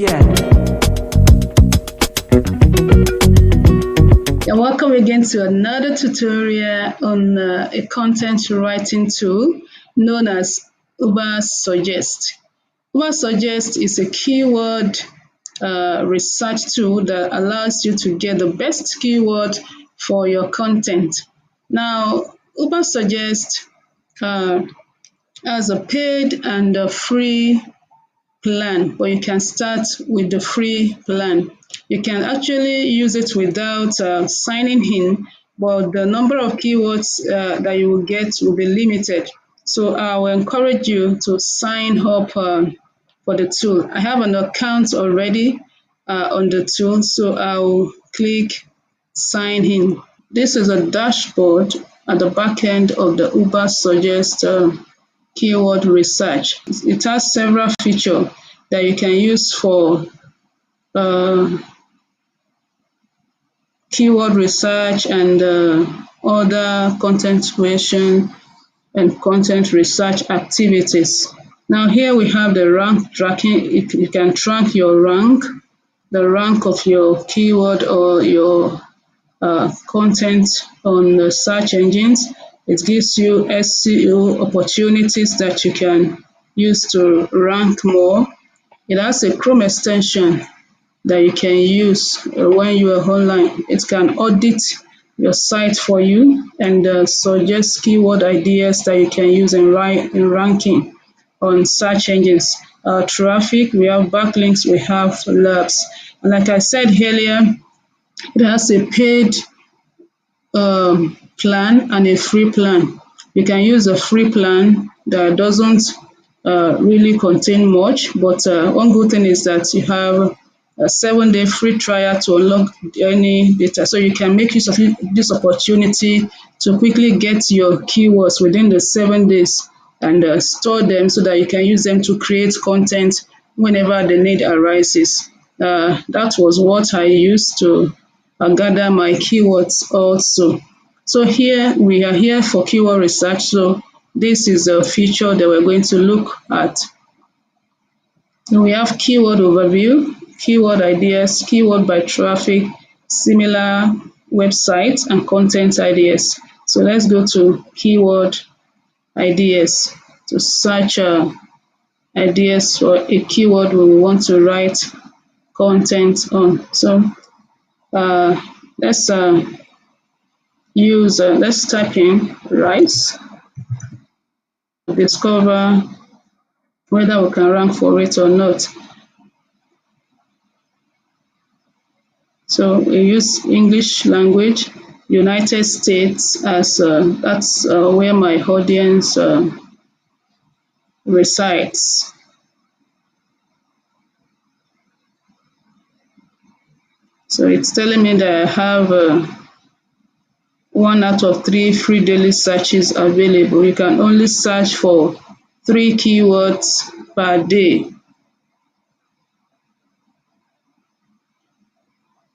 again. Yeah, welcome again to another tutorial on a content writing tool known as Ubersuggest. Ubersuggest is a keyword research tool that allows you to get the best keyword for your content. Now, Ubersuggest uh, has a paid and a free plan, but you can start with the free plan. You can actually use it without signing in, but the number of keywords that you will get will be limited. So I will encourage you to sign up for the tool. I have an account already on the tool, so I'll click sign in. This is a dashboard at the back end of the Ubersuggest keyword research. It has several features that you can use for uh, keyword research and other content creation and content research activities. Now here we have the rank tracking. You can track your rank, the rank of your keyword or your content on the search engines. It gives you SEO opportunities that you can use to rank more. It has a Chrome extension that you can use when you are online. It can audit your site for you and suggest keyword ideas that you can use in ranking on search engines. Traffic, we have backlinks, we have labs. And like I said earlier, it has a paid plan and a free plan. You can use a free plan that doesn't really contain much, but one good thing is that you have a 7-day free trial to unlock any data. So you can make use of this opportunity to quickly get your keywords within the 7 days and store them so that you can use them to create content whenever the need arises. That was what I used to gather my keywords also. So here we are here for keyword research. So this is a feature that we're going to look at. We have keyword overview, keyword ideas, keyword by traffic, similar websites, and content ideas. So let's go to keyword ideas to search ideas for a keyword we want to write content on. So uh, let's let's type in rice, discover whether we can rank for it or not. So we use English language, United States as that's where my audience resides. So it's telling me that I have 1 out of 3 free daily searches available. You can only search for 3 keywords per day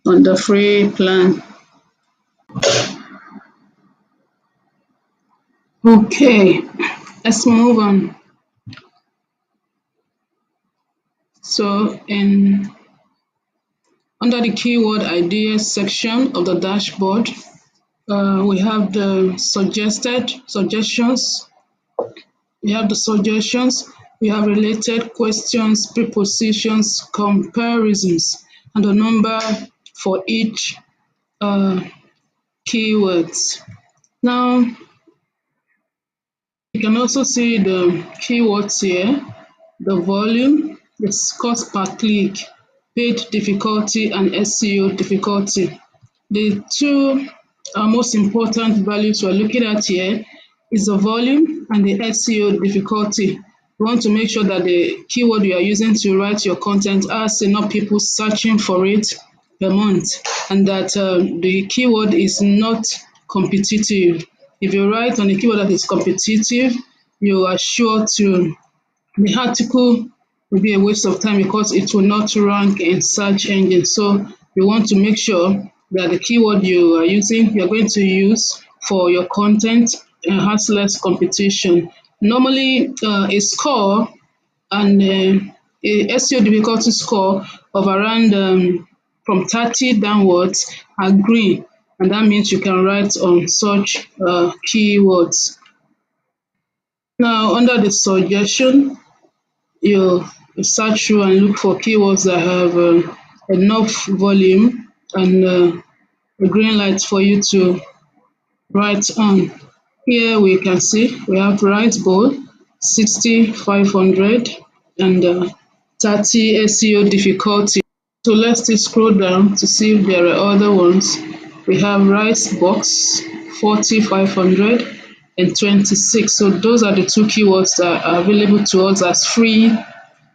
on the free plan. Okay, let's move on. So under the keyword ideas section of the dashboard, we have the suggestions. We have the suggestions. We have related questions, prepositions, comparisons, and the number for each uh, keywords. Now, you can also see the keywords here, the volume, the cost per click, paid difficulty, and SEO difficulty. The two most important values we're looking at here is the volume and the SEO difficulty. You want to make sure that the keyword you are using to write your content has enough people searching for it per month, and that the keyword is not competitive. If you write on a keyword that is competitive, you are sure to the article will be a waste of time because it will not rank in search engines. So you want to make sure that the keyword you're going to use for your content has less competition. Normally, a score and a SEO difficulty score of around from 30 downwards are green, and that means you can write on such keywords. Now, under the suggestion, you search through and look for keywords that have enough volume and a green light for you to write on. Here we can see we have rice bowl, 60500 and 30 SEO difficulty. So let's still scroll down to see if there are other ones. We have rice box, 4500 and 26. So those are the two keywords that are available to us as free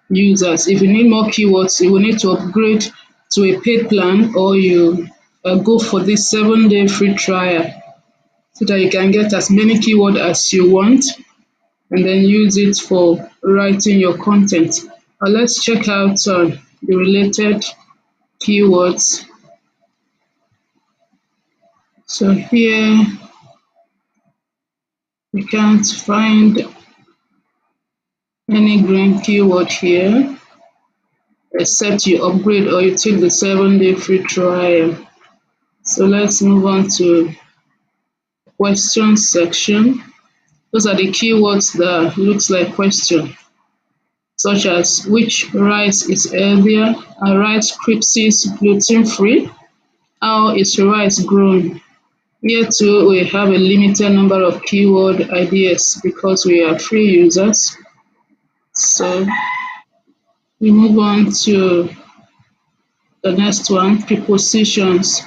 users. If you need more keywords, you will need to upgrade to a paid plan, or you go for this 7-day free trial so that you can get as many keywords as you want and then use it for writing your content. Let's check out the related keywords. So here we can't find any green keyword here except you upgrade or you take the 7-day free trial. So let's move on to question section. Those are the keywords that looks like question, such as which rice is healthier? Are Rice Krispies gluten free? How is rice grown? Here too, we have a limited number of keyword ideas because we are free users. So we move on to the next one, prepositions.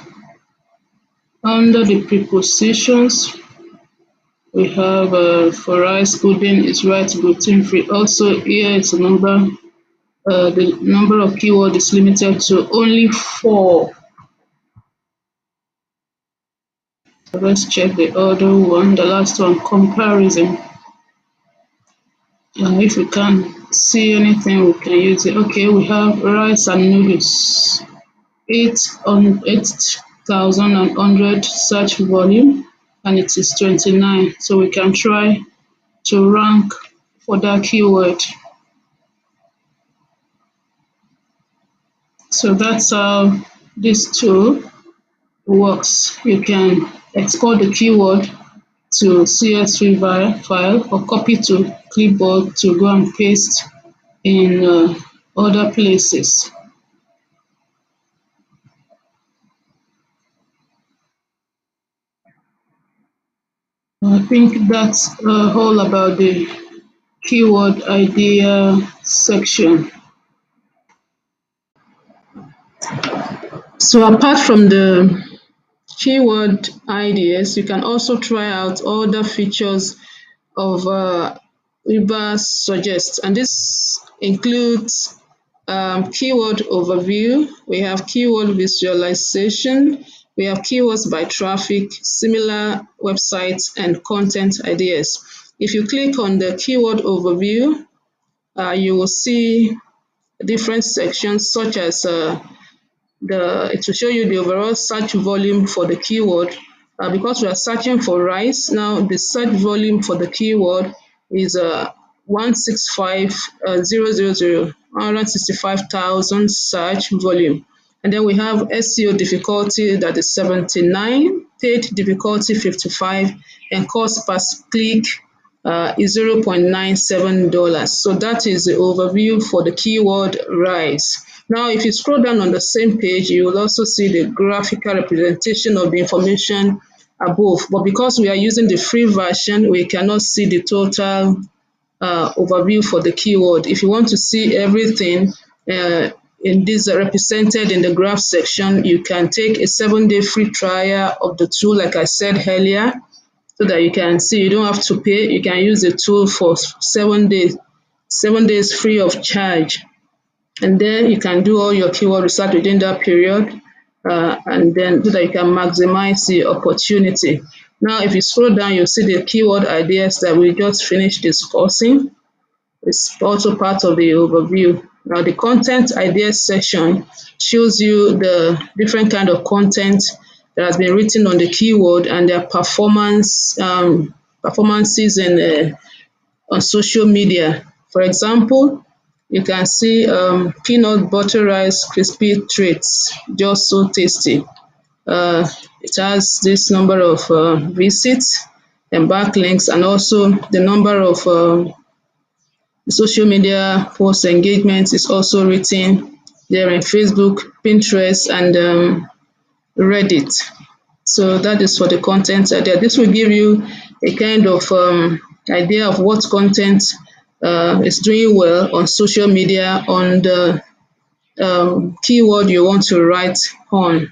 Under the prepositions, we have for rice pudding is rice gluten free. Also, here is a number. The number of keyword is limited to only 4. So let's check the other one, the last one, comparison. If we can't see anything, we can use it. Okay, we have rice and noodles. 8,100 search volume, and it is 29. So we can try to rank for that keyword. So that's how this tool works. You can export the keyword to CSV file or copy to clipboard to go and paste in other places. I think that's all about the keyword idea section. So apart from the keyword ideas, you can also try out other features of Ubersuggest, and this includes keyword overview. We have keyword visualization. We have keywords by traffic, similar websites, and content ideas. If you click on the keyword overview, you will see different sections such as it will show you the overall search volume for the keyword. Because we are searching for rice, now the search volume for the keyword is 165,000, 165,000 search volume. And then we have SEO difficulty that is 79, paid difficulty 55, and cost per click is $0.97. So that is the overview for the keyword rice. Now, if you scroll down on the same page, you will also see the graphical representation of the information above. But because we are using the free version, we cannot see the total overview for the keyword. If you want to see everything in this represented in the graph section, you can take a 7-day free trial of the tool, like I said earlier, so that you can see. You don't have to pay. You can use the tool for 7 days free of charge. And then you can do all your keyword research within that period, and then so that you can maximize the opportunity. Now, if you scroll down, you'll see the keyword ideas that we just finished discussing. It's also part of the overview. Now, the content ideas section shows you the different kind of content that has been written on the keyword and their performances in on social media. For example, You can see peanut butter rice crispy treats, just so tasty. It has this number of visits and backlinks, and also the number of social media post engagement is also written there in Facebook, Pinterest, and Reddit. So that is for the content idea. This will give you a kind of idea of what content is doing well on social media, on the keyword you want to write on.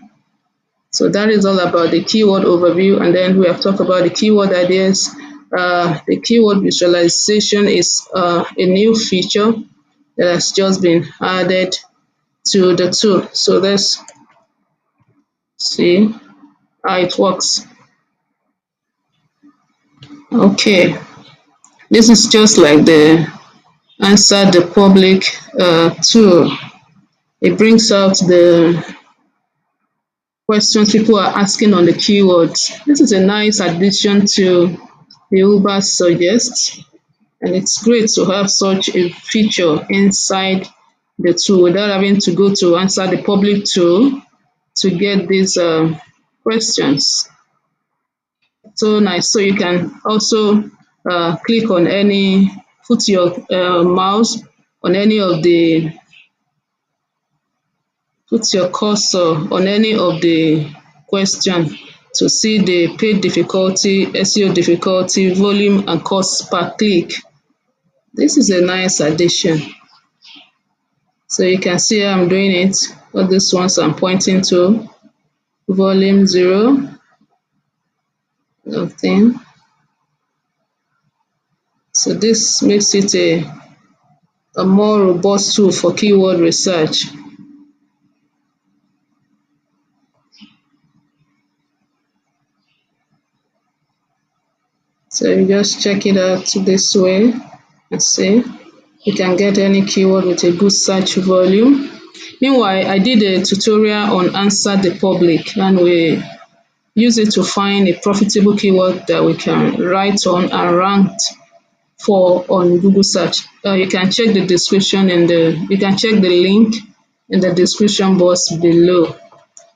So that is all about the keyword overview, and then we have talked about the keyword ideas. The keyword visualization is a new feature that has just been added to the tool. So let's see how it works. Okay, this is just like the answer the public tool. It brings out the questions people are asking on the keywords. This is a nice addition to the Ubersuggest, and it's great to have such a feature inside the tool without having to go to answer the public tool to get these questions. So nice. So you can also click on any, put your mouse on any of the, put your cursor on any of the question to see the page difficulty, SEO difficulty, volume, and cost per click. This is a nice addition. So you can see how I'm doing it. All these ones I'm pointing to. Volume 0, nothing. So this makes it a more robust tool for keyword research. So you just check it out this way and see. You can get any keyword with a good search volume. Meanwhile, I did a tutorial on answer the public, and we use it to find a profitable keyword that we can write on and rank for on Google search. You can check the description in the, you can check the link in the description box below.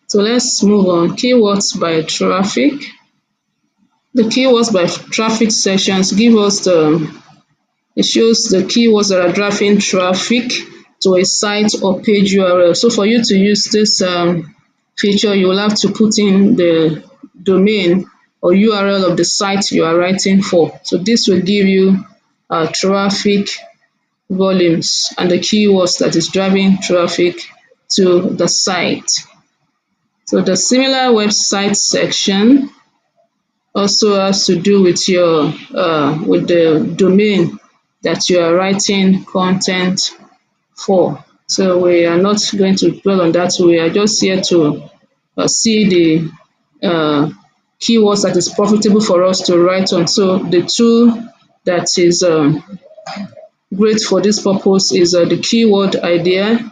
So let's move on. Keywords by traffic. The keywords by traffic sections give us the, it shows the keywords that are driving traffic to a site or page URL. So for you to use this feature, you will have to put in the domain or URL of the site you are writing for. So this will give you traffic volumes and the keywords that is driving traffic to the site. So the similar website section also has to do with your with the domain that you are writing content for. So we are not going to dwell on that. We are just here to see the keywords that is profitable for us to write on. So the tool that is great for this purpose is the keyword idea,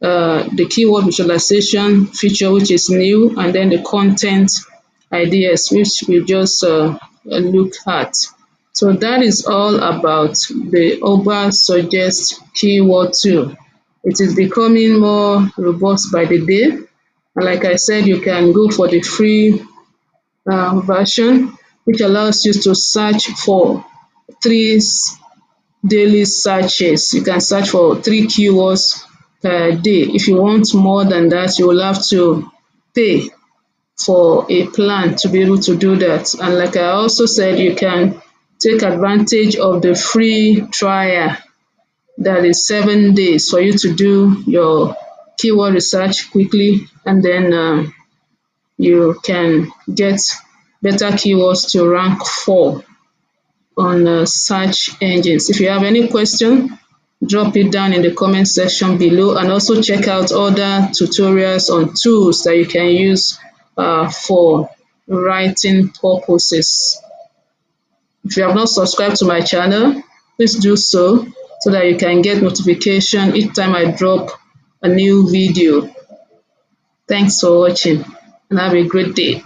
the keyword visualization feature, which is new, and then the content ideas, which we just look at. So that is all about the Ubersuggest keyword tool. It is becoming more robust by the day. And like I said, you can go for the free version, which allows you to search for three daily searches. You can search for 3 keywords per day. If you want more than that, you will have to pay for a plan to be able to do that. And like I also said, you can take advantage of the free trial that is 7 days for you to do your keyword research quickly, and then you can get better keywords to rank for on search engines. If you have any question, drop it down in the comment section below, and also check out other tutorials on tools that you can use for writing purposes. If you have not subscribed to my channel, please do so that you can get notification each time I drop a new video. Thanks for watching, and have a great day.